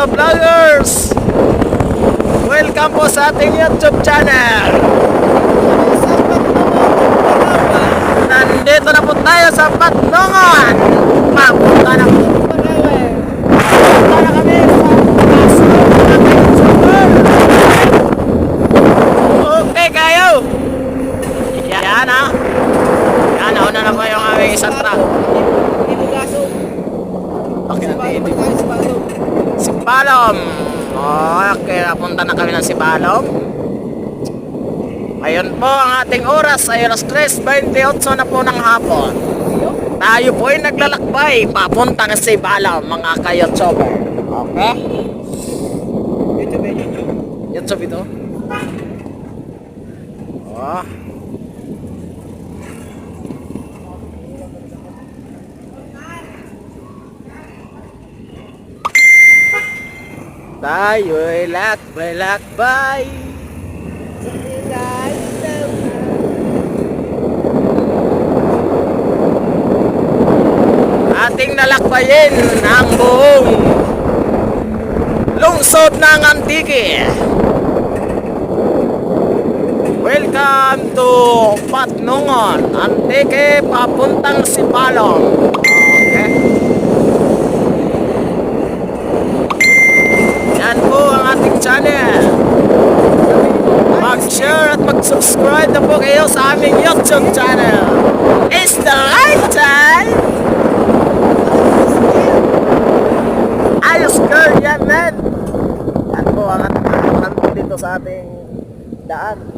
vloggers! Welcome po sa ating YouTube channel. Nandito na po tayo sa Patnongon. Papunta na po. Papunta na kami sa okay kayo. Yan ha. Yan, nauna na po yung aming isang truck. Okay, Sipalom. Okay, napunta na kami ng Sipalom. Ngayon po ang ating oras ay alas 3:28 na po ng hapon. Tayo po ay naglalakbay papunta ng Sipalom, mga ka-YouTuber. Okay? YouTube ito. Oh. Tayo'y lakbay. Ating nalakbayin ang buong lungsod ng Antique. Welcome to Patnongon, Antique, papuntang Sipalom. Okay. Yan po ang ating channel. Mag-share at mag-subscribe na po kayo sa aming YouTube channel. It's the right time. Ayos girl, yan man. Yan po ang ating dito sa ating daan.